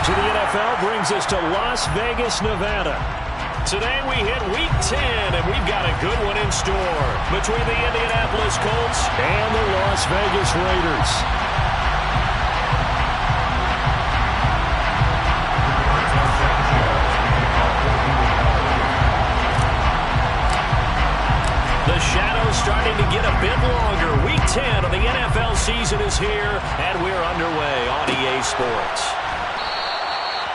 to the NFL brings us to Las Vegas, Nevada. Today we hit Week 10, and we've got a good one in store between the Indianapolis Colts and the Las Vegas Raiders. The shadow's starting to get a bit longer. Week 10 of the NFL season is here, and we're underway on EA Sports.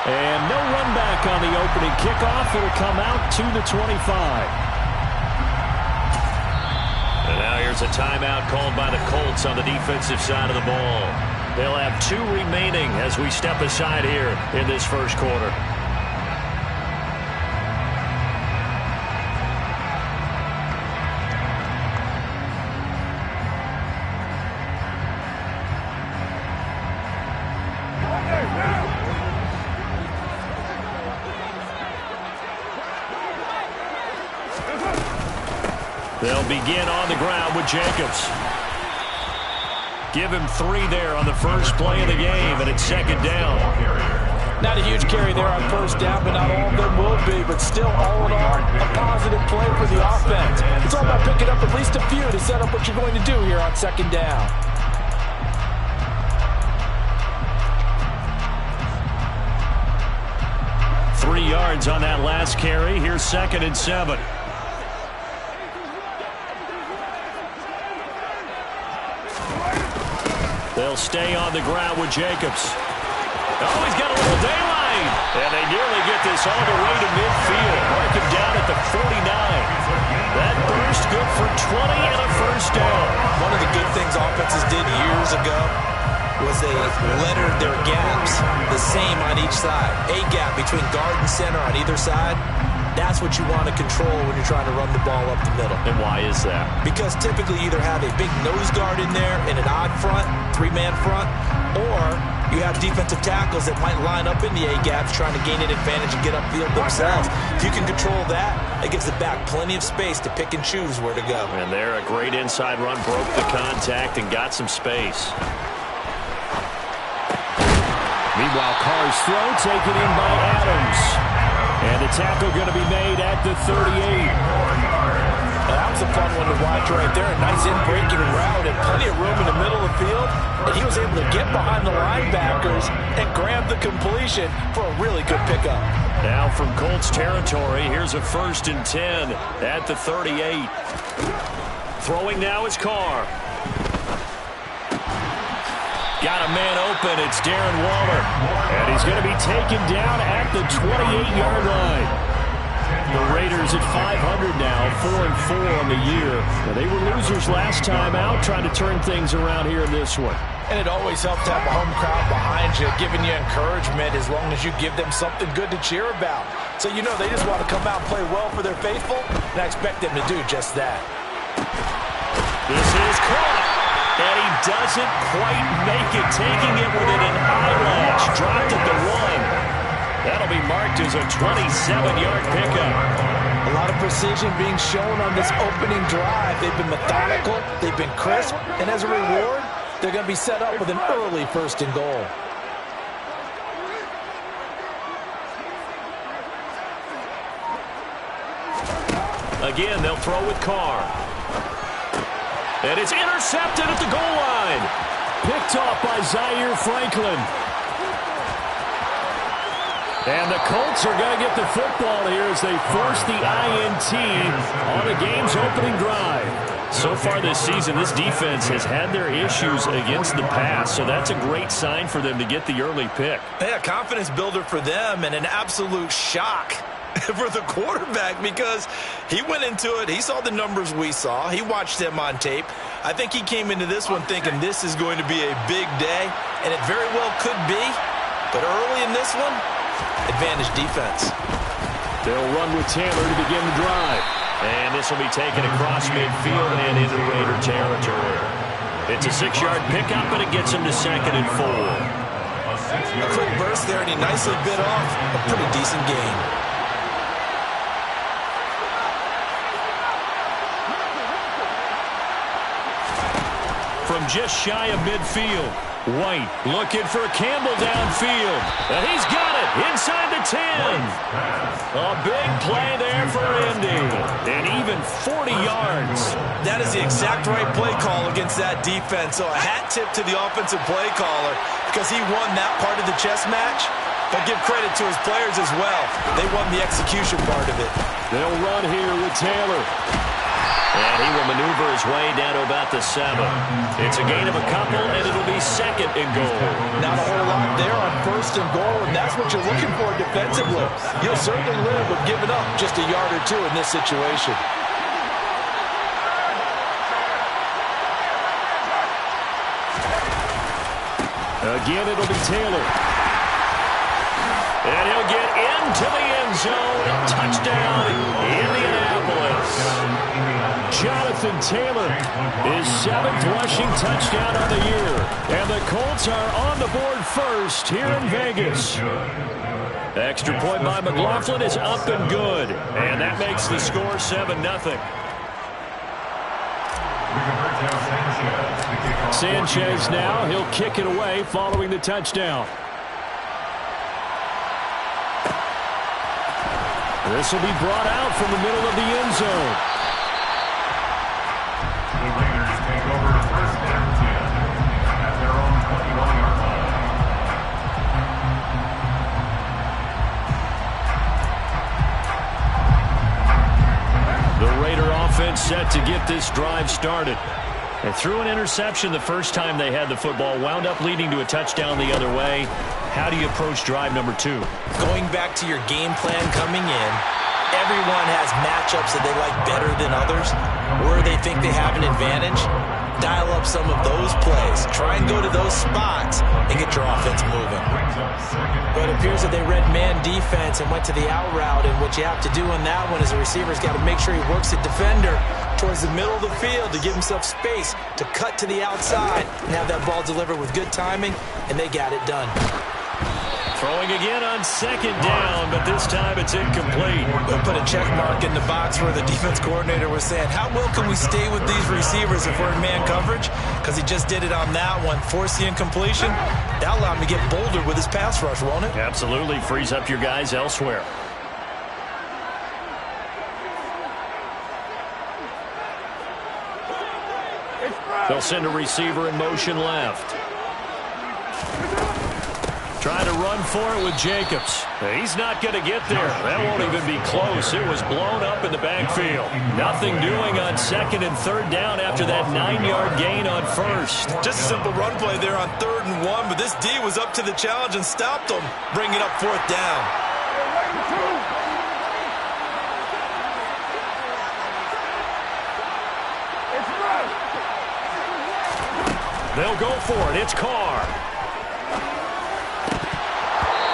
And no run back on the opening kickoff. It'll come out to the 25. And now here's a timeout called by the Colts on the defensive side of the ball. They'll have 2 remaining as we step aside here in this first quarter. They'll begin on the ground with Jacobs. Give him 3 there on the first play of the game, and it's second down. Not a huge carry there on first down, but not all of them will be. But still, all in all, a positive play for the offense. It's all about picking up at least a few to set up what you're going to do here on second down. Three yards on that last carry. Here's second and 7. They'll stay on the ground with Jacobs. Oh, he's got a little daylight. And they nearly get this all the way to midfield. Mark him down at the 49. That burst good for 20 and a first down. One of the good things offenses did years ago was they lettered their gaps the same on each side. A gap between guard and center on either side. That's what you want to control when you're trying to run the ball up the middle. And why is that? Because typically you either have a big nose guard in there in an odd front, 3-man front, or you have defensive tackles that might line up in the A-gaps trying to gain an advantage and get upfield themselves. If you can control that, it gives the back plenty of space to pick and choose where to go. And there, a great inside run, broke the contact and got some space. Meanwhile, Carr's throw taken in by Adams. And the tackle going to be made at the 38. That was a fun one to watch right there. A nice in-breaking route and plenty of room in the middle of the field. And he was able to get behind the linebackers and grab the completion for a really good pickup. Now from Colts territory, here's a 1st and 10 at the 38. Throwing now is Carr. Got a man open. It's Darren Waller. And he's going to be taken down at the 28-yard line. The Raiders at 500 now, 4-4 on the year. Now, they were losers last time out, trying to turn things around here in this one. And it always helps to have a home crowd behind you, giving you encouragement as long as you give them something good to cheer about. So you know they just want to come out and play well for their faithful, and I expect them to do just that. This is caught. And he doesn't quite make it, taking it within an eyelash. Dropped at the 1. That'll be marked as a 27-yard pickup. A lot of precision being shown on this opening drive. They've been methodical, they've been crisp, and as a reward, they're going to be set up with an early 1st and goal. Again, they'll throw with Carr. And it's intercepted at the goal line. Picked off by Zaire Franklin. And the Colts are going to get the football here as they force the INT on the game's opening drive. So far this season, this defense has had their issues against the pass, so that's a great sign for them to get the early pick. Yeah, confidence builder for them and an absolute shock for the quarterback because he went into it. He saw the numbers we saw. He watched them on tape. I think he came into this one thinking this is going to be a big day, and it very well could be. But early in this one, advantage defense. They'll run with Taylor to begin the drive. And this will be taken across midfield and into Raider territory. It's a 6-yard pickup, and it gets him to 2nd and 4. A quick burst there, and he nicely bit off a pretty decent gain. From just shy of midfield, White looking for Campbell downfield. And he's got inside the 10. A big play there for Indy. And even 40 yards. That is the exact right play call against that defense. So a hat tip to the offensive play caller because he won that part of the chess match. But give credit to his players as well. They won the execution part of it. They'll run here with Taylor. And he will maneuver his way down to about the 7. It's a gain of a couple, and it'll be 2nd and goal. Not a whole lot there on 1st and goal, and that's what you're looking for defensively. You'll certainly live with giving up just a yard or 2 in this situation. Again, it'll be Taylor. And he'll get into the end zone. Touchdown, Indianapolis. Jonathan Taylor, his 7th rushing touchdown on the year. And the Colts are on the board first here in Vegas. Extra point by McLaughlin is up and good. And that makes the score 7-0. Sanchez now, he'll kick it away following the touchdown. This will be brought out from the middle of the end zone. The Raiders take over 1st and 10 at their own 21-yard line. The Raider offense set to get this drive started. They threw an interception the first time they had the football, wound up leading to a touchdown the other way. How do you approach drive number 2? Going back to your game plan coming in, everyone has matchups that they like better than others, where they think they have an advantage. Dial up some of those plays. Try and go to those spots and get your offense moving. But it appears that they read man defense and went to the out route, and what you have to do on that one is the receiver's got to make sure he works the defender towards the middle of the field to give himself space to cut to the outside and have that ball delivered with good timing, and they got it done. Throwing again on 2nd down, but this time it's incomplete. We'll put a check mark in the box where the defense coordinator was saying, how well can we stay with these receivers if we're in man coverage? Because he just did it on that one. Force the incompletion. That'll allow him to get bolder with his pass rush, won't it? Absolutely. Frees up your guys elsewhere. They'll send a receiver in motion left. Trying to run for it with Jacobs. He's not going to get there. That won't even be close. It was blown up in the backfield. Nothing doing on 2nd and 3rd down after that 9-yard gain on 1st. Just a simple run play there on 3rd and 1, but this D was up to the challenge and stopped them, bringing up 4th down. They'll go for it. It's Carr.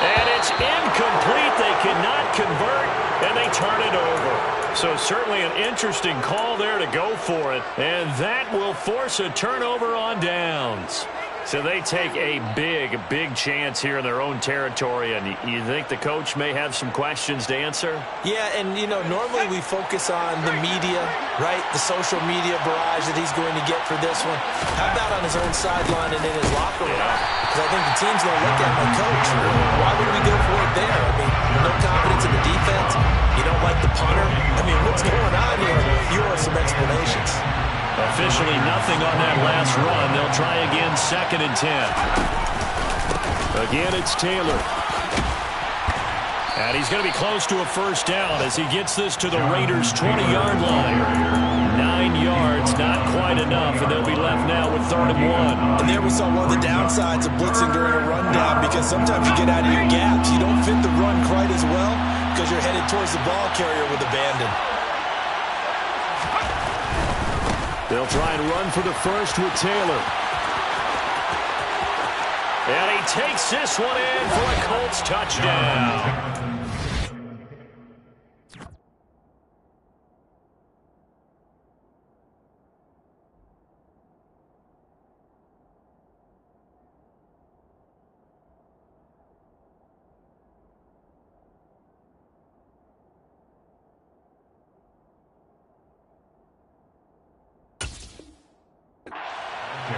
And it's incomplete. They cannot convert, and they turn it over. So certainly an interesting call there to go for it. And that will force a turnover on downs. So they take a big, big chance here in their own territory. And you think the coach may have some questions to answer? Yeah, and, you know, normally we focus on the media, right? The social media barrage that he's going to get for this one. How about on his own sideline and in his locker room? Because I think the team's going to look at my coach. Why would we go for it there? I mean, no confidence in the defense. You don't like the punter. I mean, what's going on here? You want some explanations. Officially nothing on that last run. They'll try again 2nd and 10. Again, it's Taylor. And he's going to be close to a 1st down as he gets this to the Raiders' 20-yard line. 9 yards, not quite enough, and they'll be left now with 3rd and 1. And there we saw one of the downsides of blitzing during a rundown, because sometimes you get out of your gaps. You don't fit the run quite as well because you're headed towards the ball carrier with abandon. They'll try and run for the 1st with Taylor. And he takes this one in for a Colts touchdown.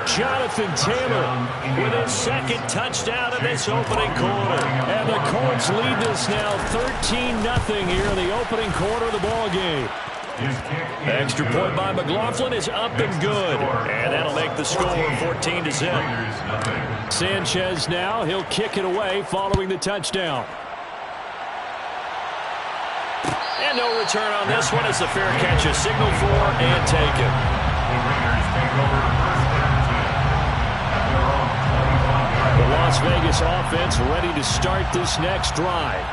Jonathan Taylor with his 2nd touchdown of this opening quarter. And the Colts Colts lead this now 13-0 here in the opening quarter of the ball game. Extra point by McLaughlin is up and good. And that'll make the score 14-0. Sanchez now, he'll kick it away following the touchdown. And no return on this one as the fair catch is signaled for and taken. The Raiders take over first and 10 at their own 25-yard line. The Las Vegas offense ready to start this next drive.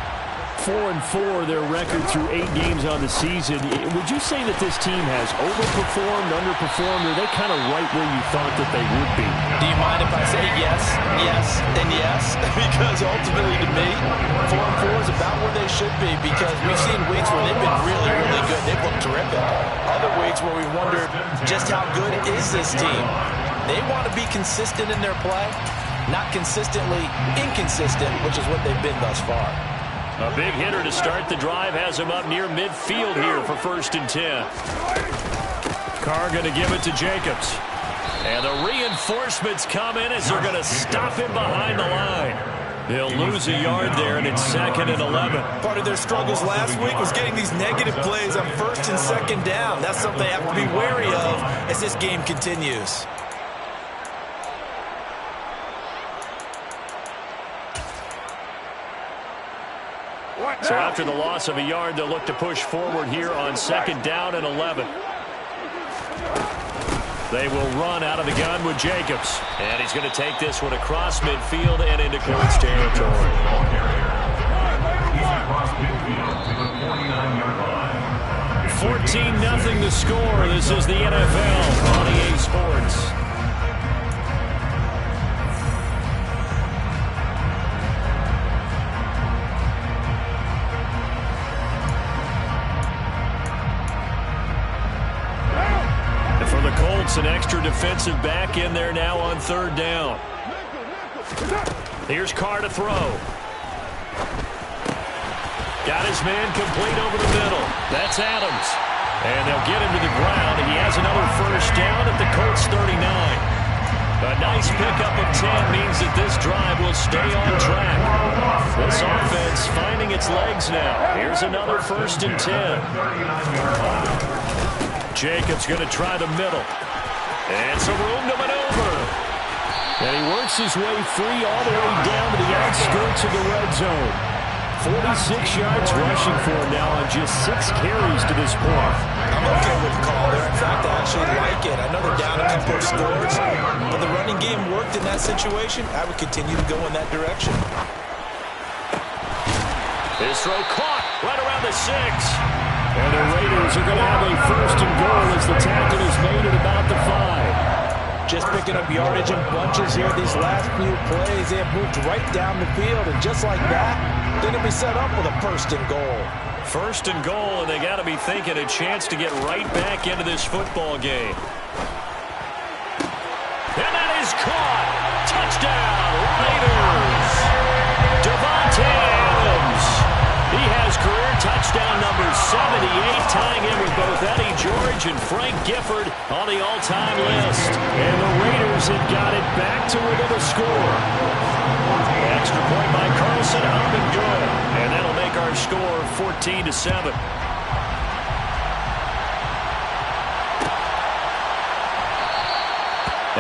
4-4 their record through 8 games on the season. Would you say that this team has overperformed, underperformed, or are they kind of right where you thought that they would be? Do you mind if I say yes, yes, and yes? Because ultimately to me, 4-4 is about where they should be because we've seen weeks where they've been really, really good. They've looked terrific. Other weeks where we wondered just how good is this team. They want to be consistent in their play, not consistently inconsistent, which is what they've been thus far. A big hitter to start the drive has him up near midfield here for 1st and 10. Carr going to give it to Jacobs. And the reinforcements come in as they're going to stop him behind the line. They'll lose a yard there, and it's 2nd and 11. Part of their struggles last week was getting these negative plays on 1st and 2nd down. That's something they have to be wary of as this game continues. So after the loss of a yard, they'll look to push forward here on 2nd down and 11. They will run out of the gun with Jacobs. And he's going to take this one across midfield and into Colts territory. He's across midfield to the 49-yard line. 14-0 the score. This is the NFL on EA Sports. An extra defensive back in there now on 3rd down. Here's Carr to throw. Got his man complete over the middle. That's Adams. And they'll get him to the ground. He has another 1st down at the Colts 39. A nice pickup of 10 means that this drive will stay on track. This offense finding its legs now. Here's another 1st and 10. Jacobs going to try the middle. And some room to maneuver. And he works his way free all the way down to the outskirts of the red zone. 46 yards rushing for him now on just 6 carries to this point. I'm okay with the call there. In fact, I actually like it. I know they're down a couple of scores, but the running game worked in that situation. I would continue to go in that direction. His throw caught right around the 6. And the Raiders are going to have a 1st and goal as the tackle is made at about the 5. Just picking up yardage in bunches here. These last few plays, they have moved right down the field. And just like that, they're going to be set up with a 1st and goal. 1st and goal, and they got to be thinking a chance to get right back into this football game. And that is caught. Touchdown, Raiders. Davante Adams. He has career touchdown number 78, tying in with both Eddie George and Frank Gifford on the all-time list. And the Raiders have got it back to within a score. Extra point by Carlson, up and good. And that'll make our score 14-7.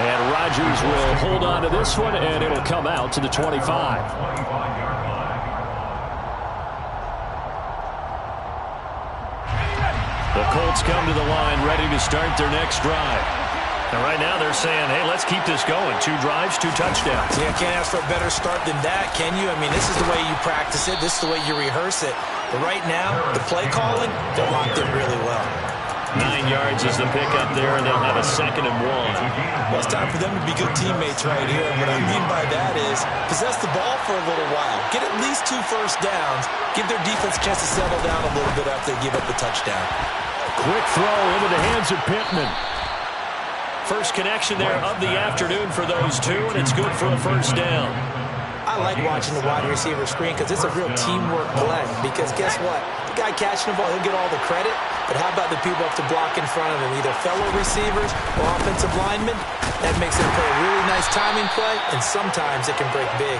And Rodgers will hold on to this one, and it'll come out to the 25. 25-yard line. The Colts come to the line ready to start their next drive. And right now they're saying, hey, let's keep this going. 2 drives, 2 touchdowns. Yeah, can't ask for a better start than that, can you? I mean, this is the way you practice it. This is the way you rehearse it. But right now, the play calling, they're locked in really well. 9 yards is the pickup there, and they'll have a 2nd and 1. Well, it's time for them to be good teammates right here. What I mean by that is possess the ball for a little while. Get at least 2 first downs. Give their defense a chance to settle down a little bit after they give up the touchdown. Quick throw into the hands of Pittman. First connection there of the afternoon for those two, and it's good for a 1st down. I like watching the wide receiver screen because it's a real teamwork play. Because guess what? The guy catching the ball, he'll get all the credit. But how about the people up to block in front of him, either fellow receivers or offensive linemen? That makes him play a really nice timing play, and sometimes it can break big.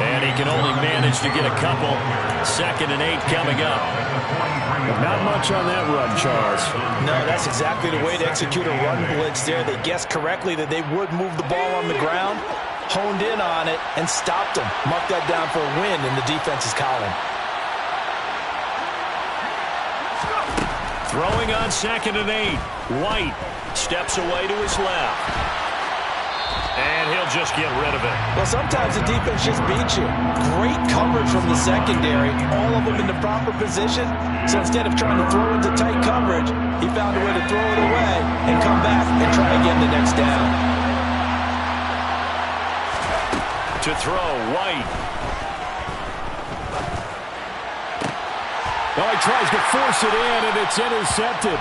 And he can only manage to get a couple. 2nd and 8 coming up. Not much on that run, Charles. No, that's exactly the way to execute a run blitz there. They guessed correctly that they would move the ball on the ground, honed in on it, and stopped them. Mark that down for a win in the defense's column. Throwing on 2nd and 8. White steps away to his left. And he'll just get rid of it. Well, sometimes the defense just beats you. Great coverage from the secondary. All of them in the proper position. So instead of trying to throw into tight coverage, he found a way to throw it away and come back and try again the next down. To throw, White. Oh, he tries to force it in, and it's intercepted.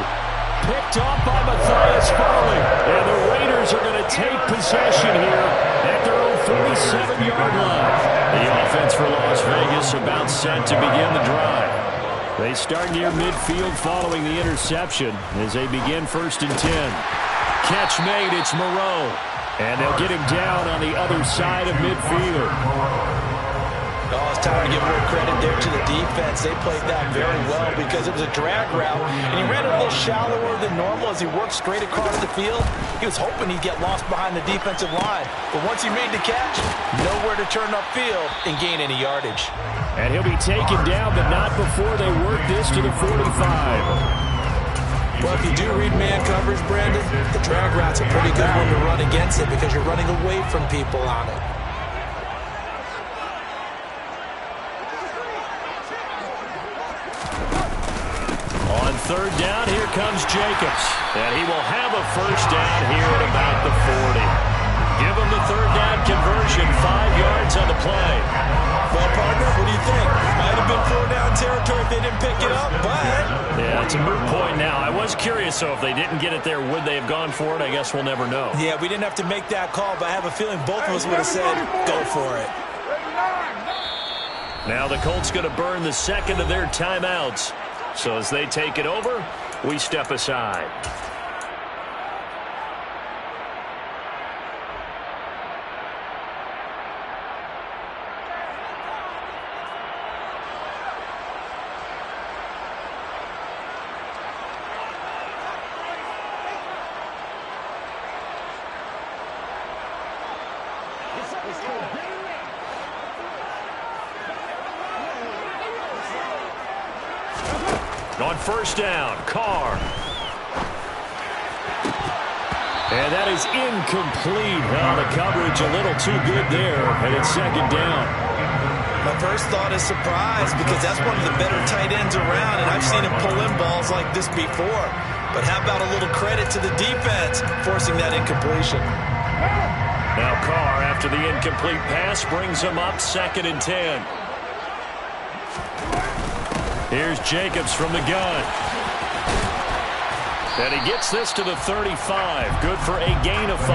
Picked off by Matthias Farley. And the Raiders are going to take possession here at their own 47-yard line. The offense for Las Vegas about set to begin the drive. They start near midfield following the interception as they begin 1st and 10. Catch made, it's Moreau. And they'll get him down on the other side of midfield. Oh, it's time to give more credit there to the defense. They played that very well because it was a drag route, and he ran it a little shallower than normal as he worked straight across the field. He was hoping he'd get lost behind the defensive line, but once he made the catch, nowhere to turn upfield and gain any yardage. And he'll be taken down, but not before they work this to the 45. Well, if you do read man coverage, Brandon, the drag route's a pretty good one to run against it because you're running away from people on it. On 3rd down, here comes Jacobs. And he will have a 1st down here at about the 40. Give him the 3rd down conversion, 5 yards on the play. Well, partner, what do you think? Might have been 4-down territory if they didn't pick it up, but... Yeah, it's a moot point now. I was curious, so if they didn't get it there, would they have gone for it? I guess we'll never know. Yeah, we didn't have to make that call, but I have a feeling both of us would have said, go for it. Now the Colts going to burn the 2nd of their timeouts. So as they take it over, we step aside. On 1st down, Carr. And that is incomplete. Well, the coverage a little too good there, and it's 2nd down. My first thought is surprise because that's one of the better tight ends around, and I've seen him pull in balls like this before. But how about a little credit to the defense forcing that incompletion? Now Carr, after the incomplete pass, brings him up 2nd and 10. Here's Jacobs from the gun. And he gets this to the 35. Good for a gain of 5.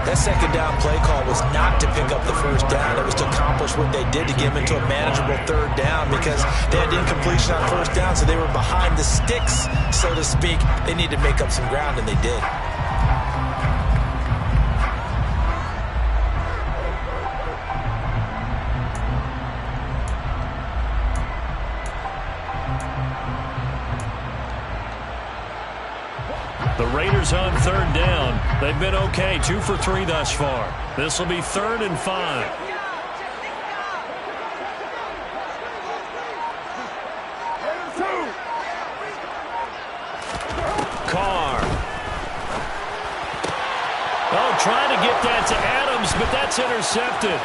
That 2nd down play call was not to pick up the 1st down. It was to accomplish what they did to get him into a manageable 3rd down because they had incompletion on 1st down, so they were behind the sticks, so to speak. They needed to make up some ground, and they did. The Raiders on 3rd down. They've been okay, 2 for 3 thus far. This will be 3rd and 5. Carr. Oh, trying to get that to Adams, but that's intercepted.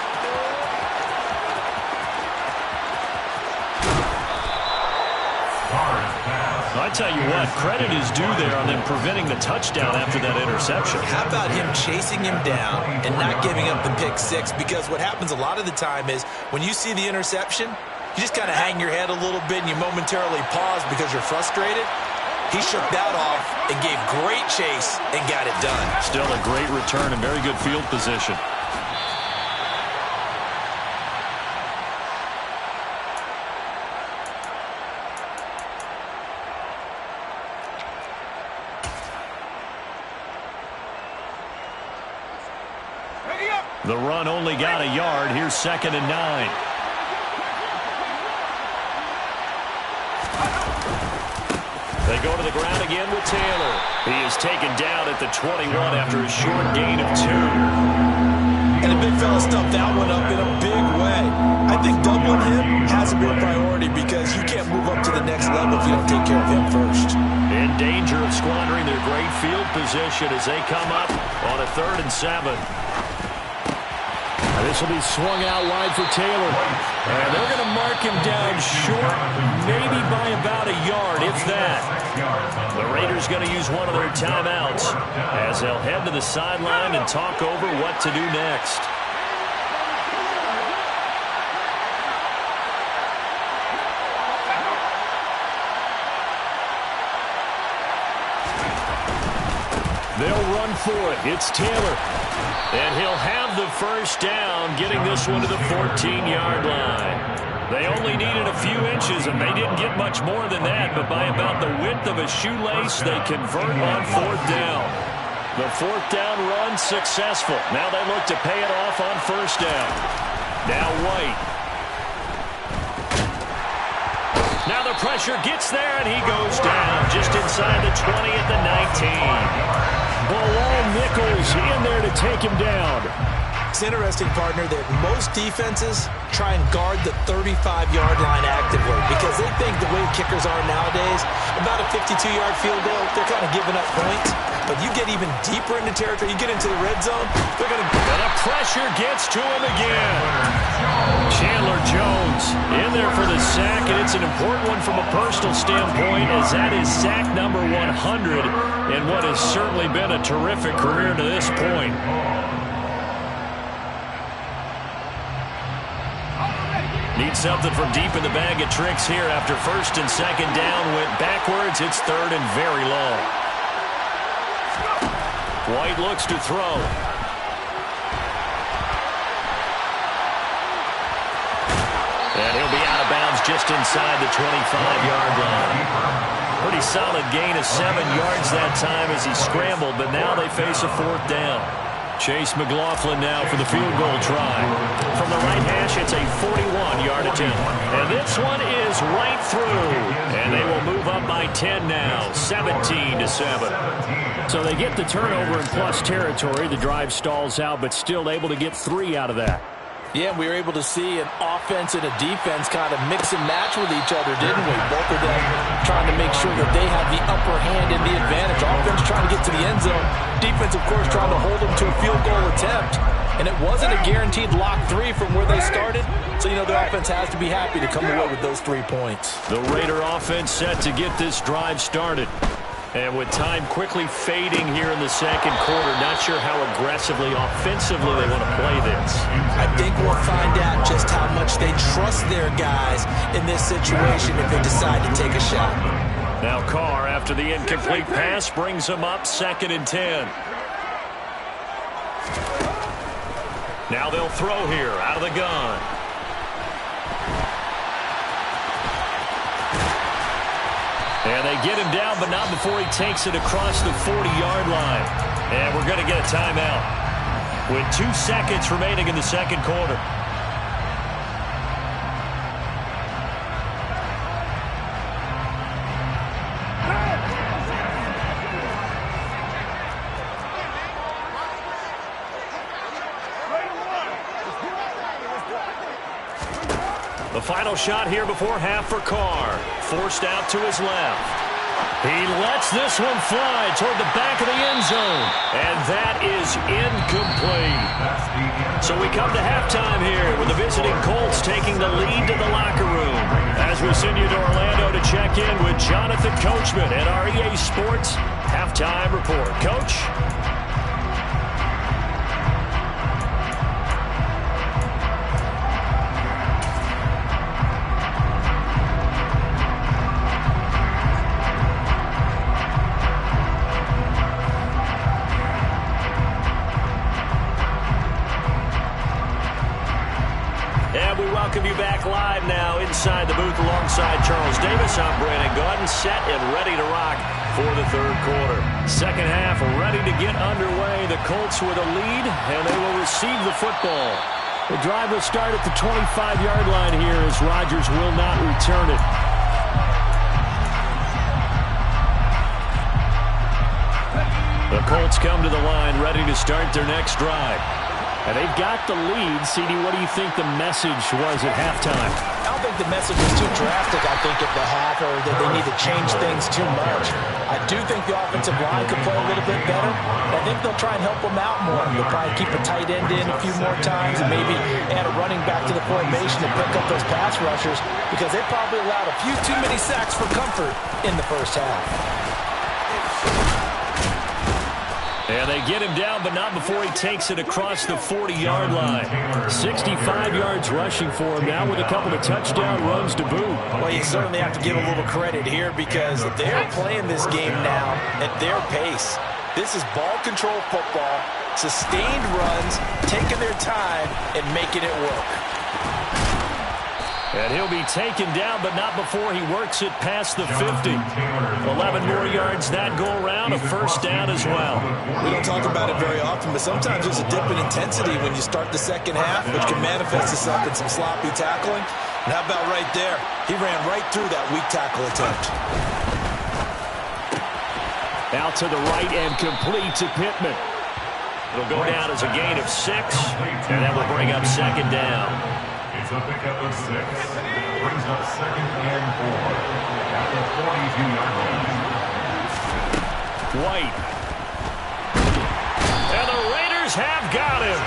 I tell you what, credit is due there on them preventing the touchdown after that interception. How about him chasing him down and not giving up the pick 6? Because what happens a lot of the time is when you see the interception, you just kind of hang your head a little bit and you momentarily pause because you're frustrated. He shook that off and gave great chase and got it done. Still a great return and very good field position. The run only got a yard. Here's 2nd and 9. They go to the ground again with Taylor. He is taken down at the 21 after a short gain of 2. And the big fella stuffed that one up in a big way. I think doubling him has to be a priority because you can't move up to the next level if you don't take care of him first. In danger of squandering their great field position as they come up on a 3rd and 7. This will be swung out wide for Taylor. And they're going to mark him down short, maybe by about a yard, if that. The Raiders going to use one of their timeouts as they'll head to the sideline and talk over what to do next. They'll run for it. It's Taylor. And he'll have the first down, getting this one to the 14-yard line. They only needed a few inches, and they didn't get much more than that, but by about the width of a shoelace, they convert on 4th down. The 4th down run successful. Now they look to pay it off on 1st down. Now White. Now the pressure gets there, and he goes down just inside the 20 at the 19. Bilal Nichols in there to take him down. It's interesting, partner, that most defenses try and guard the 35-yard line actively because they think the way kickers are nowadays, about a 52-yard field goal, they're kind of giving up points. But you get even deeper into territory, you get into the red zone, they're going to... And the pressure gets to him again. Chandler Jones in there for the sack, and it's an important one from a personal standpoint as that is sack number 100 in what has certainly been a terrific career to this point. Needs something from deep in the bag of tricks here after 1st and 2nd down. Went backwards. It's 3rd and very long. White looks to throw. And he'll be out of bounds just inside the 25-yard line. Pretty solid gain of 7 yards that time as he scrambled, but now they face a 4th down. Chase McLaughlin now for the field goal try. From the right hash, it's a 41-yard attempt. And this one is right through. And they will move up by 10 now, 17-7. So they get the turnover in plus territory. The drive stalls out, but still able to get 3 out of that. Yeah, we were able to see an offense and a defense kind of mix and match with each other, didn't we? Both of them trying to make sure that they have the upper hand and the advantage. Offense trying to get to the end zone. Defense, of course, trying to hold them to a field goal attempt. And it wasn't a guaranteed lock 3 from where they started. So, you know, the offense has to be happy to come away with those 3 points. The Raider offense set to get this drive started. And with time quickly fading here in the 2nd quarter, not sure how aggressively, offensively they want to play this. I think we'll find out just how much they trust their guys in this situation if they decide to take a shot. Now Carr, after the incomplete pass, brings them up 2nd and 10. Now they'll throw here out of the gun. And they get him down, but not before he takes it across the 40-yard line. And we're going to get a timeout with 2 seconds remaining in the 2nd quarter. The final shot here before half for Carr. Forced out to his left. He lets this one fly toward the back of the end zone. And that is incomplete. So we come to halftime here with the visiting Colts taking the lead to the locker room. As we send you to Orlando to check in with Jonathan Coachman at our EA Sports Halftime Report. Coach? live now inside the booth alongside Charles Davis. I'm Brandon Gaudin, set and ready to rock for the third quarter. Second half ready to get underway. The Colts with a lead, and they will receive the football. The drive will start at the 25-yard line here as Rodgers will not return it. The Colts come to the line ready to start their next drive. And they've got the lead. CD, what do you think the message was at halftime? I don't think the message was too drastic, I think, at the half, or that they need to change things too much. I do think the offensive line could play a little bit better. I think they'll try and help them out more. They'll probably keep a tight end in a few more times and maybe add a running back to the formation to pick up those pass rushers, because they probably allowed a few too many sacks for comfort in the first half. And they get him down, but not before he takes it across the 40-yard line. 65 yards rushing for him now with a couple of touchdown runs to boot. Well, you certainly have to give a little credit here because they're playing this game now at their pace. This is ball control football, sustained runs, taking their time, and making it work. And he'll be taken down, but not before he works it past the 50. 11 more yards that go around, a first down as well. We don't talk about it very often, but sometimes there's a dip in intensity when you start the second half, which can manifest itself in some sloppy tackling. And how about right there? He ran right through that weak tackle attempt. Out to the right and complete to Pittman. It'll go down as a gain of 6, and that will bring up second down. It's a pickup of 6. Brings up 2nd and 4 at the 42-yard line. White. And the Raiders have got him.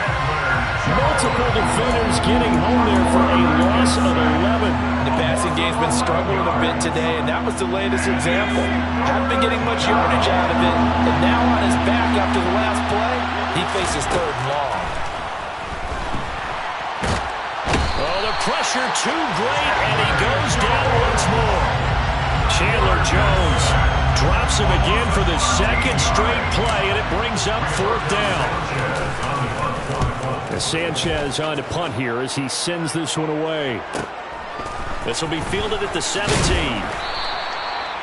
Multiple defenders getting home there for a loss of 11. The passing game's been struggling a bit today, and that was the latest example. Haven't been getting much yardage out of it, and now on his back after the last play, he faces 3rd and long. Oh, the pressure too great, and he goes down once more. Chandler Jones drops him again for the second straight play, and it brings up 4th down. And Sanchez on to punt here as he sends this one away. This will be fielded at the 17.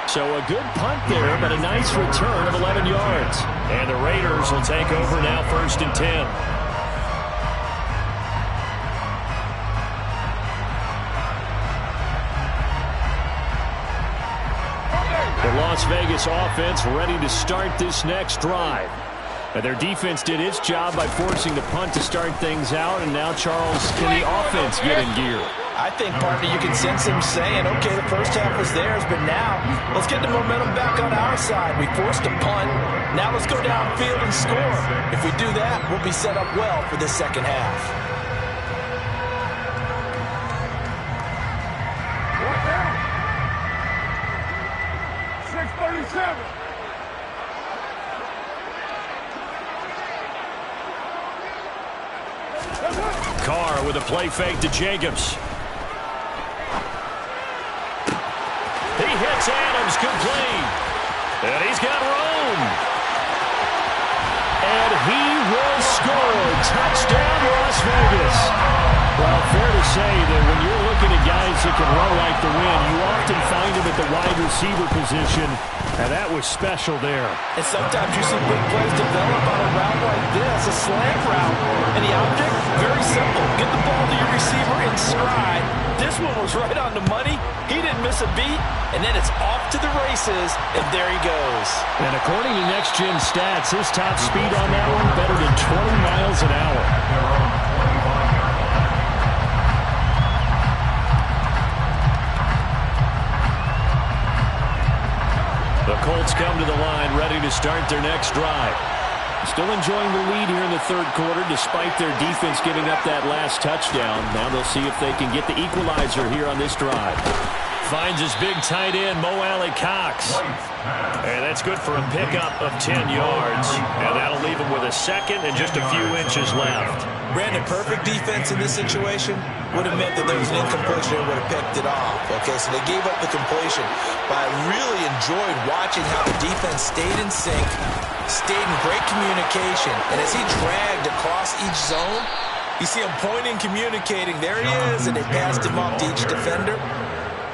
So a good punt there, but a nice return of 11 yards. And the Raiders will take over now 1st and 10. The Las Vegas offense ready to start this next drive. And their defense did its job by forcing the punt to start things out. And now, Charles, can the offense get in gear? I think, partner, you can sense him saying, okay, the first half was theirs, but now let's get the momentum back on our side. We forced a punt. Now let's go downfield and score. If we do that, we'll be set up well for this second half. Carr with a play fake to Jacobs. He hits Adams complete. And he's got room. And he will score. Touchdown, Las Vegas. Well, fair to say that when you're looking at guys that can run like the wind, you often find them at the wide receiver position, and that was special there. And sometimes you see big plays develop on a route like this, a slant route. And the object, very simple. Get the ball to your receiver in stride. This one was right on the money. He didn't miss a beat, and then it's off to the races, and there he goes. And according to Next Gen Stats, his top speed on that one better than 20 miles an hour. The Colts come to the line ready to start their next drive. Still enjoying the lead here in the third quarter despite their defense giving up that last touchdown. Now they'll see if they can get the equalizer here on this drive. Finds his big tight end, Mo Alley-Cox. And that's good for a pickup of 10 yards. And that'll leave him with a second and just a few inches left. Brandon, perfect defense in this situation would have meant that there was an incompletion and would have picked it off. Okay, so they gave up the completion. But I really enjoyed watching how the defense stayed in sync, stayed in great communication. And as he dragged across each zone, You see him pointing, communicating. There he is, and they passed him off to each defender.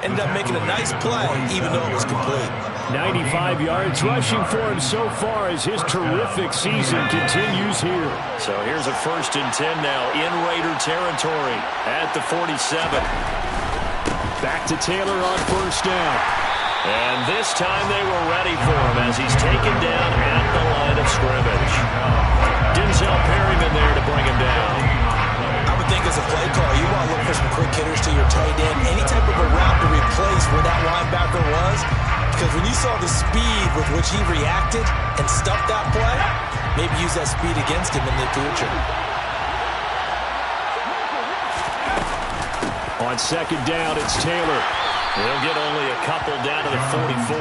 Ended up making a nice play, even though it was complete. 95 yards rushing for him so far as his terrific season continues here. So here's a 1st and 10 now in Raider territory at the 47. Back to Taylor on 1st down. And this time they were ready for him as he's taken down at the line of scrimmage. Denzel Perryman there to bring him down. I would think as a play call, you want to look for some quick hitters to your tight end. Any type of a route to replace where that linebacker was. Because when you saw the speed with which he reacted and stuffed that play, maybe use that speed against him in the future. On 2nd down, it's Taylor. He'll get only a couple down to the 44.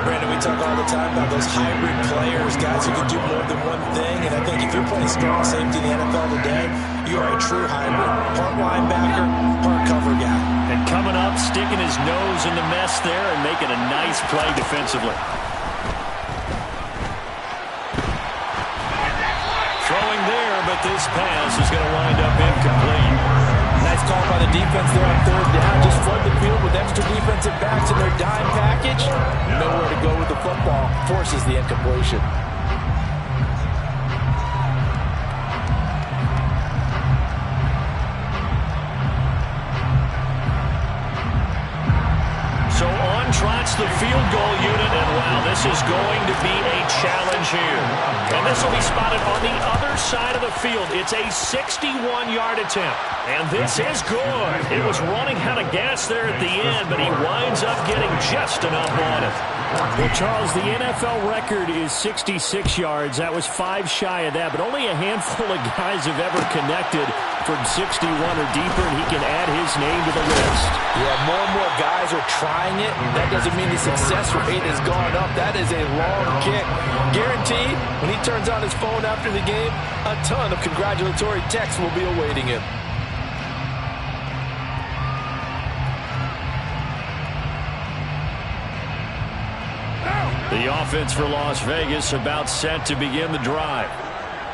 Brandon, we talk all the time about those hybrid players, guys who can do more than one thing. And I think if you're playing strong safety in the NFL today, you are a true hybrid. Part linebacker, part cover guy. And coming up, sticking his nose in the mess there and making a nice play defensively. Throwing there, but this pass is going to wind up incomplete. Nice call by the defense there on 3rd down. Just flood the field with extra defensive backs in their dime package. Nowhere to go with the football. Forces the incompletion. So on trots the field goal unit, and wow, this is going to be a challenge here. And this will be spotted on the other side of the field. It's a 61-yard attempt. And this is good. It was running out of gas there at the end, but he winds up getting just enough on it. Well, Charles, the NFL record is 66 yards. That was 5 shy of that, but only a handful of guys have ever connected from 61 or deeper, and he can add his name to the list. Yeah, more and more guys are trying it. That doesn't mean the success rate has gone up. That is a long kick. Guaranteed, when he turns on his phone after the game, a ton of congratulatory texts will be awaiting him. The offense for Las Vegas about set to begin the drive.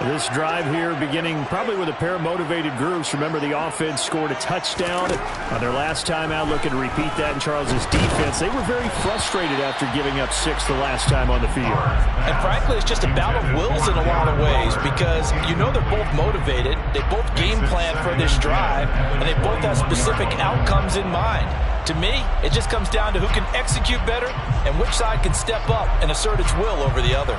This drive here beginning probably with a pair of motivated groups. Remember, the offense scored a touchdown on their last time out. Looking to repeat that in Charles's defense. They were very frustrated after giving up 6 the last time on the field. And frankly, it's just a battle of wills in a lot of ways because you know they're both motivated. They both game plan for this drive, and they both have specific outcomes in mind. To me, it just comes down to who can execute better and which side can step up and assert its will over the other.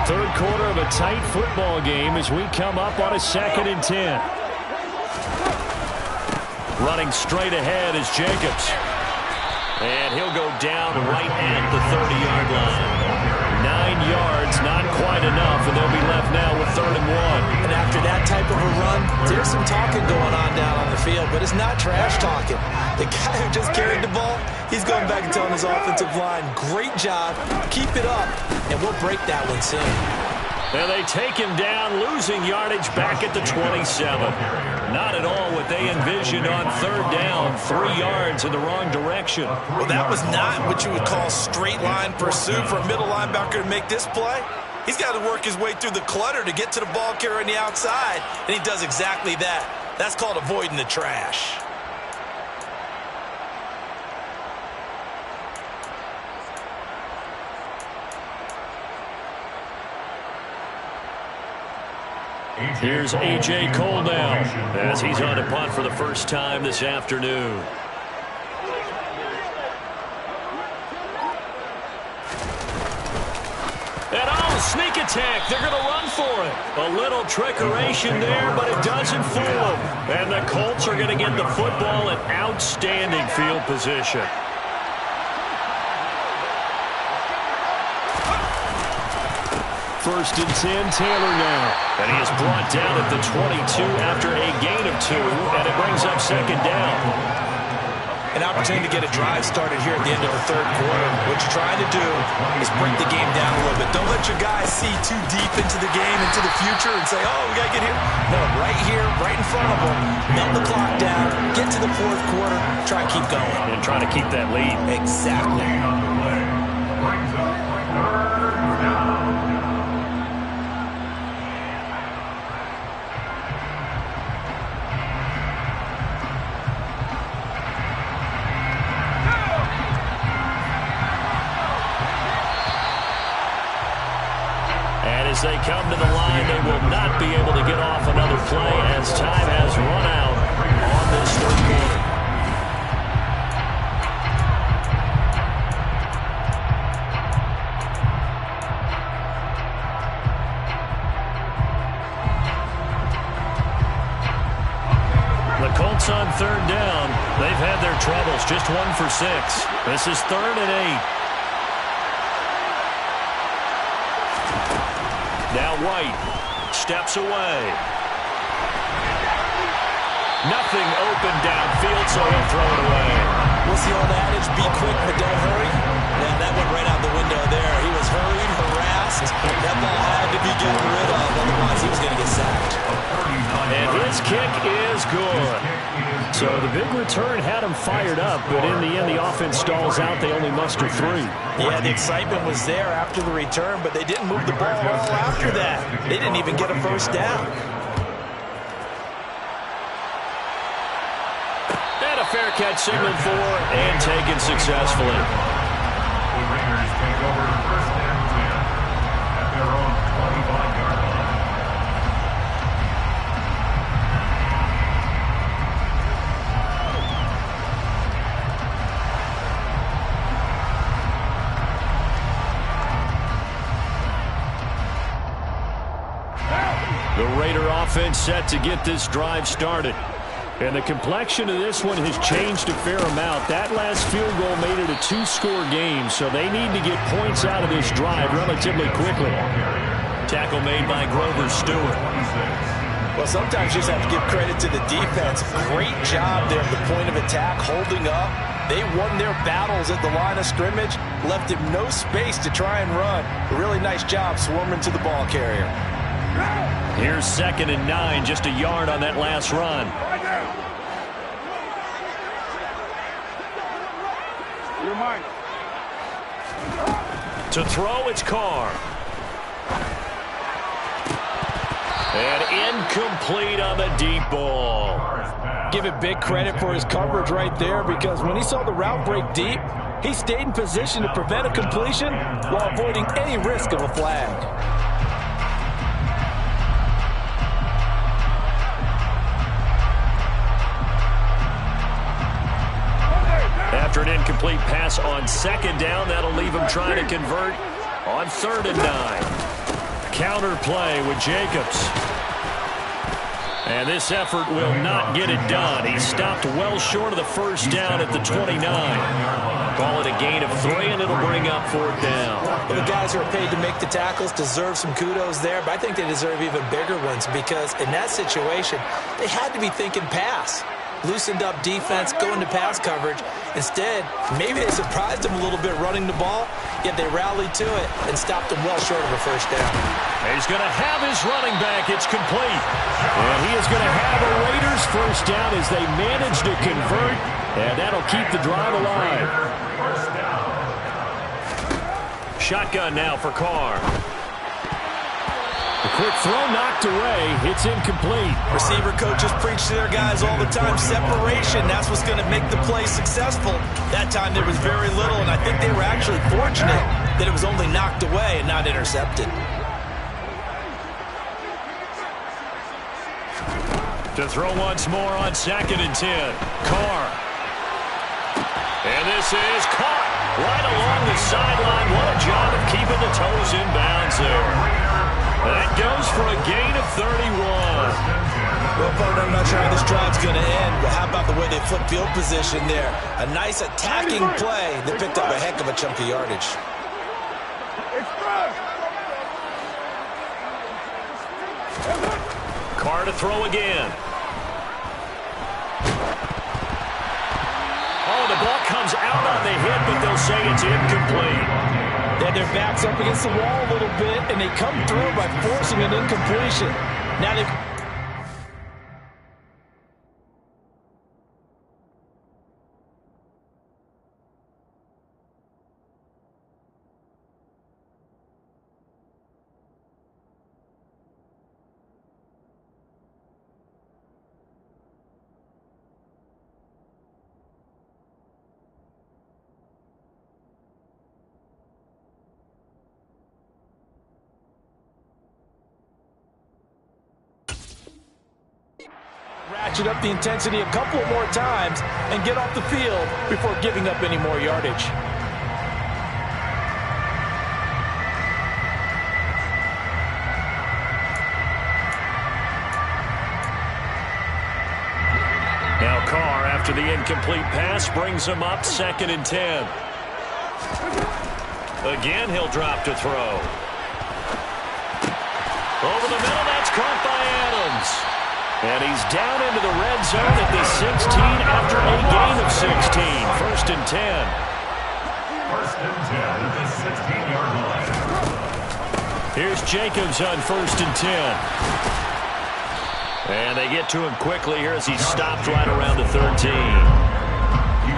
Third quarter of a tight football game as we come up on a 2nd and 10. Running straight ahead is Jacobs. And he'll go down right at the 30-yard line. 9 yards, not quite enough, and they'll be left now with 3rd and 1. And after that type of a run, there's some talking going on down on the field, but it's not trash talking. The guy who just carried the ball, he's going back and telling his offensive line, great job, keep it up, and we'll break that one soon. And they take him down, losing yardage back at the 27. Not at all what they envisioned on 3rd down. 3 yards in the wrong direction. Well, that was not what you would call straight line pursuit for a middle linebacker to make this play. He's got to work his way through the clutter to get to the ball carrier on the outside, and he does exactly that. That's called avoiding the trash. Here's A.J. Cole now as he's on to punt for the first time this afternoon. And sneak attack. They're going to run for it. A little trickeration there, but it doesn't fool them. And the Colts are going to get the football in outstanding field position. First and 10, Taylor now. And he is brought down at the 22 after a gain of 2, and it brings up 2nd down. an opportunity to get a drive started here at the end of the third quarter. What you're trying to do is break the game down a little bit. Don't let your guys see too deep into the game, into the future, and say, oh, we got to get here. No, right here, right in front of them, melt the clock down, get to the fourth quarter, try and keep going. And try to keep that lead. Exactly. Brings up third down. As they come to the line, they will not be able to get off another play as time has run out on this third quarter. The Colts on third down. They've had their troubles, just 1 for 6. This is 3rd and 8. Now White steps away. Nothing open downfield, so he'll throw it away. What's the old adage? Be quick, but don't hurry. Yeah, that went right out the window there. He was hurried, harassed. That ball had to be gotten rid of, otherwise he was going to get sacked. And his kick is good. So the big return had him fired up, but in the end, the offense stalls out. They only muster 3. Yeah, the excitement was there after the return, but they didn't move the ball all after that. They didn't even get a first down. And a fair catch signaled for and taken successfully. The Raiders take over first and 10 at their own 25-yard line. The Raider offense set to get this drive started. And the complexion of this one has changed a fair amount. That last field goal made it a 2-score game, so they need to get points out of this drive relatively quickly. Tackle made by Grover Stewart. Well, sometimes you just have to give credit to the defense. Great job there at the point of attack, holding up. They won their battles at the line of scrimmage, left him no space to try and run. A really nice job swarming to the ball carrier. Here's 2nd and 9, just a yard on that last run. To throw, it's Carr. And incomplete on the deep ball. Give it big credit for his coverage right there, because when he saw the route break deep, he stayed in position to prevent a completion while avoiding any risk of a flag. After an incomplete pass on 2nd down, that'll leave him trying to convert on 3rd and 9. Counter play with Jacobs. And this effort will not get it done. He stopped well short of the first down at the 29. Call it a gain of 3, and it'll bring up 4th down. Well, the guys who are paid to make the tackles deserve some kudos there, but I think they deserve even bigger ones, because in that situation, they had to be thinking pass. Loosened up defense, going to pass coverage. Instead, maybe they surprised him a little bit running the ball, yet they rallied to it and stopped him well short of a first down. He's going to have his running back. It's complete. And he is going to have a Raiders first down as they manage to convert, and that'll keep the drive alive. Shotgun now for Carr. The quick throw knocked away. It's incomplete. Receiver coaches preach to their guys all the time. Separation, that's what's going to make the play successful. That time there was very little, and I think they were actually fortunate that it was only knocked away and not intercepted. To throw once more on 2nd and 10. Carr. And this is caught right along the sideline. What a job of keeping the toes in bounds there. That goes for a gain of 31. Well, Bone, I'm not sure how this drive's going to end, but how about the way they flip field position there? A nice attacking play that picked up a heck of a chunk of yardage. Carr to throw again. Oh, the the hit, but they'll say it's incomplete. They had their backs up against the wall a little bit, and they come through by forcing an incompletion. Now they've... ratchet up the intensity a couple more times and get off the field before giving up any more yardage. Now Carr, after the incomplete pass, brings him up 2nd and 10. Again, he'll drop to throw. Over the middle, that's caught by Adams. And he's down into the red zone at the 16 after a gain of 16. 1st and 10. 1st and 10 at the 16-yard line. Here's Jacobs on 1st and 10. And they get to him quickly here as he stopped right around the 13.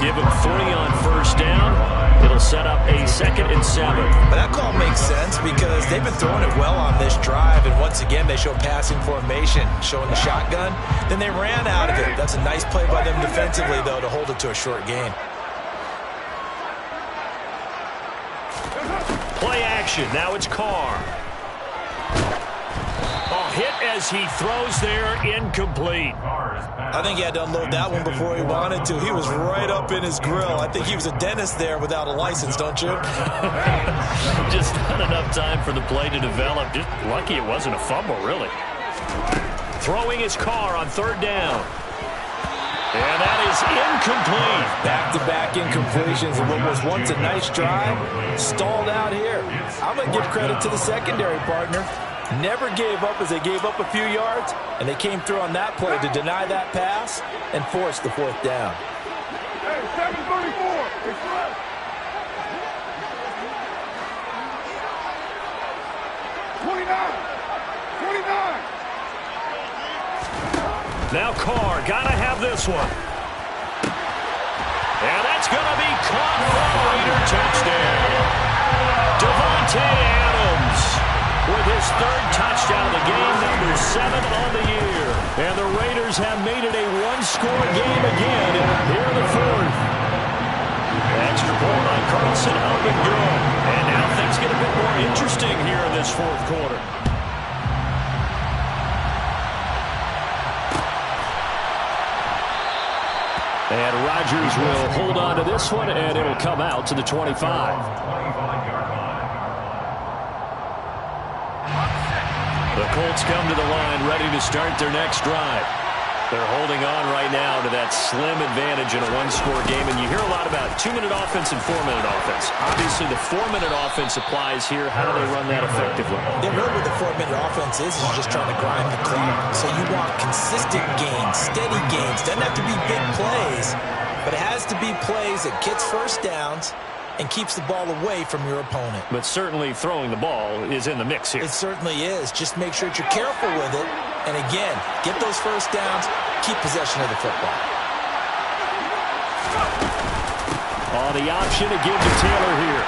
Give him 3 on 1st down. It'll set up a 2nd and 7. But that call makes sense because they've been throwing it well on this drive, and once again they show passing formation, showing the shotgun. Then they ran out of it. That's a nice play by them defensively, though, to hold it to a short gain. Play action. Now it's Carr. Hit as he throws there, incomplete. I think he had to unload that one before he wanted to. He was right up in his grill. I think he was a dentist there without a license, don't you? Just not enough time for the play to develop. Just lucky it wasn't a fumble, really. Throwing his Carr on 3rd down. And that is incomplete. Back-to-back incompletions, and what was once a nice drive stalled out here. I'm going to give credit to the secondary partner. Never gave up as they gave up a few yards, and they came through on that play to deny that pass and force the 4th down. Hey, 734. It's left. 29. Now Carr, gotta have this one. And that's gonna be caught for a Raider touchdown. Davante Adams with his 3rd touchdown of the game, number 7 on the year. And the Raiders have made it a one-score game again here in the 4th. Extra point on Carlson, up and good. And now things get a bit more interesting here in this 4th quarter. And Rodgers will hold on to this one, and it'll come out to the 25. 25-yard line. The Colts come to the line ready to start their next drive. They're holding on right now to that slim advantage in a one-score game, and you hear a lot about 2-minute offense and 4-minute offense. Obviously, the 4-minute offense applies here. How do they run that effectively? Yeah, really what the 4-minute offense is just trying to grind the clock. So you want consistent gains, steady gains. Doesn't have to be big plays, but it has to be plays that gets 1st downs and keeps the ball away from your opponent. But certainly throwing the ball is in the mix here. It certainly is. Just make sure that you're careful with it. And again, get those 1st downs, keep possession of the football. The option to give to Taylor here.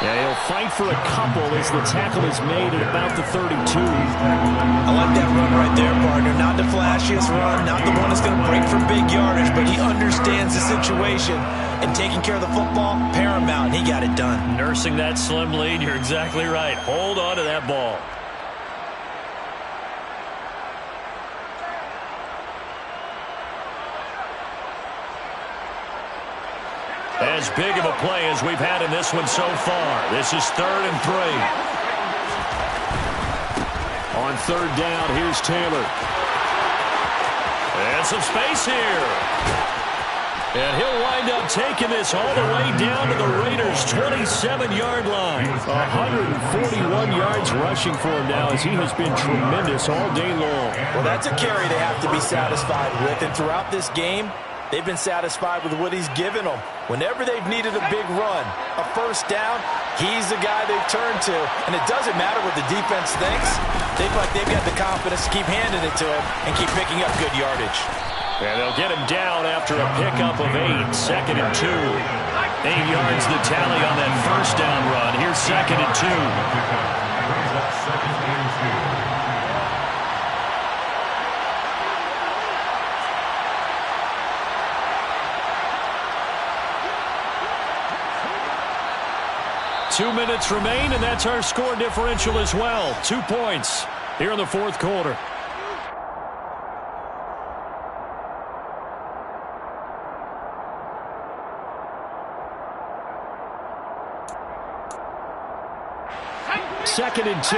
Yeah, he'll fight for a couple as the tackle is made at about the 32. I like that run right there, partner. Not the flashiest run, not the one that's going to break for big yardage, but he understands the situation. And taking care of the football, paramount, and he got it done. Nursing that slim lead, you're exactly right. Hold on to that ball. As big of a play as we've had in this one so far. This is 3rd and 3. On 3rd down, here's Taylor. And some space here. And he'll wind up taking this all the way down to the Raiders' 27-yard line. 141 yards rushing for him now as he has been tremendous all day long. Well, that's a carry they have to be satisfied with. And throughout this game, They've been satisfied with what he's given them. Whenever they've needed a big run, a first down, he's the guy they've turned to. And it doesn't matter what the defense thinks. They feel like they've got the confidence to keep handing it to him and keep picking up good yardage. And they'll get him down after a pickup of 8, 2nd and 2. 8 yards the tally on that first down run. Here's 2nd and 2. Brings up 2nd and 2. Two minutes remain, and that's our score differential as well. 2 points here in the fourth quarter. Second and 2.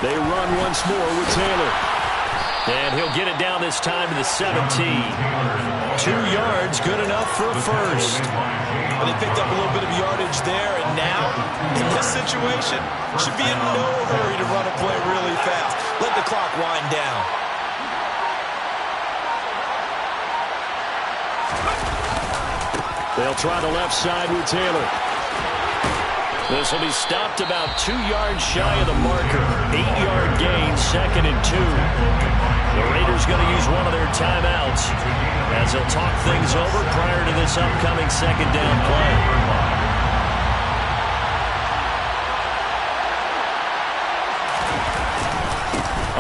They run once more with Taylor. And he'll get it down this time to the 17. 2 yards, good enough for a first. Well, they picked up a little bit of yardage there, and now, in this situation, should be in no hurry to run a play really fast. Let the clock wind down. They'll try the left side with Taylor. This will be stopped about 2 yards shy of the marker. 8-yard gain, 2nd and 2. The Raiders going to use one of their timeouts as they'll talk things over prior to this upcoming second down play.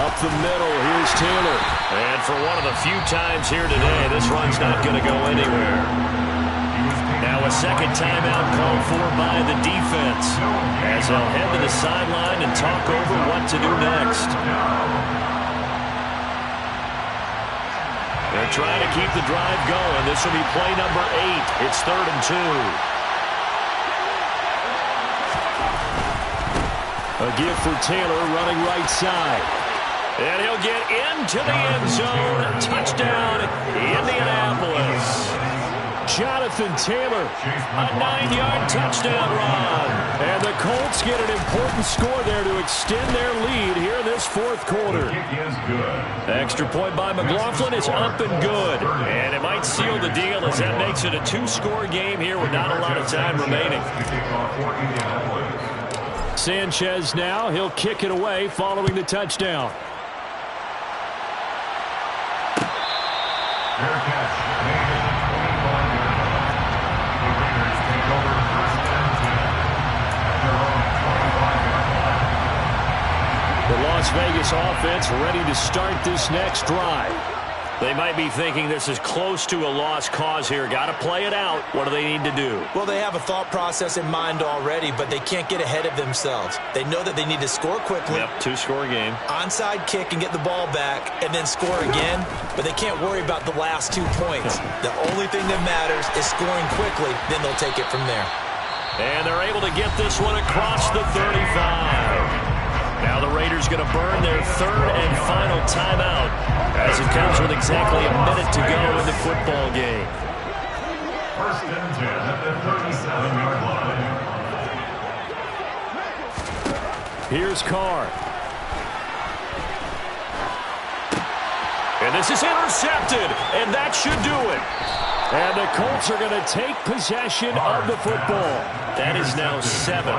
Up the middle, here's Taylor. And for one of the few times here today, this run's not going to go anywhere. Now a second timeout called for by the defense as they'll head to the sideline and talk over what to do next. They're trying to keep the drive going. This will be play number 8. It's 3rd and 2. A give for Taylor running right side. And he'll get into the end zone. Touchdown, Indianapolis. Jonathan Taylor, a 9-yard touchdown run. And the Colts get an important score there to extend their lead here in this fourth quarter. Extra point by McLaughlin is up and good. And it might seal the deal as that makes it a 2-score game here with not a lot of time remaining. Sanchez now, he'll kick it away following the touchdown. Fair catch. The Las Vegas offense ready to start this next drive. They might be thinking this is close to a lost cause here. Got to play it out. What do they need to do? Well, they have a thought process in mind already, but they can't get ahead of themselves. They know that they need to score quickly. Yep, 2-score game. Onside kick and get the ball back and then score again, but they can't worry about the last 2 points. The only thing that matters is scoring quickly, then they'll take it from there. And they're able to get this one across the 35. Now the Raiders going to burn their 3rd and final timeout as it comes with exactly a minute to go in the football game. 1st and 10 at the 37-yard line. Here's Carr. And this is intercepted, and that should do it. And the Colts are going to take possession of the football. That is now 7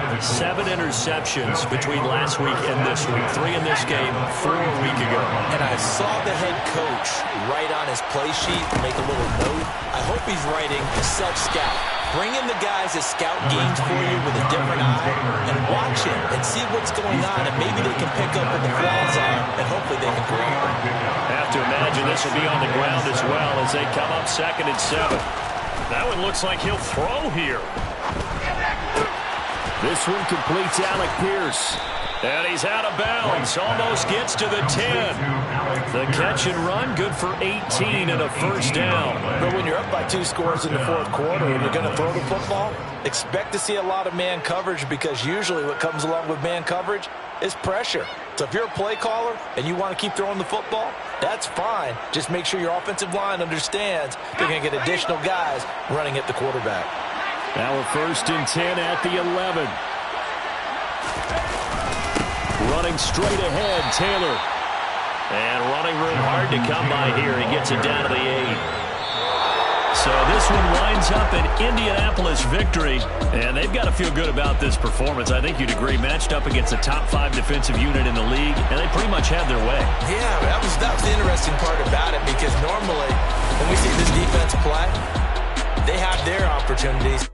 interceptions between last week and this week. 3 in this game, 4 a week ago. And I saw the head coach write on his play sheet, make a little note. I hope he's writing a self-scout. Bring in the guys that scout games for you with a different eye and watch it and see what's going on, and maybe they can pick up what the flaws are, and hopefully they can correct them. Have to imagine this will be on the ground as well as they come up 2nd and 7. That one looks like he'll throw here. This one completes Alec Pierce. And he's out of bounds. Almost gets to the 10. The catch and run, good for 18 and a first down. But when you're up by 2 scores in the fourth quarter and you're going to throw the football, expect to see a lot of man coverage, because usually what comes along with man coverage is pressure. So if you're a play caller and you want to keep throwing the football, that's fine. Just make sure your offensive line understands they're going to get additional guys running at the quarterback. Now a 1st and 10 at the 11. Running straight ahead, Taylor. And running room hard to come by here. He gets it down to the 8. So this one winds up an Indianapolis victory, and they've got to feel good about this performance. I think you'd agree, matched up against the top 5 defensive unit in the league, and they pretty much had their way. Yeah, that was the interesting part about it, because normally when we see this defense play, they have their opportunities.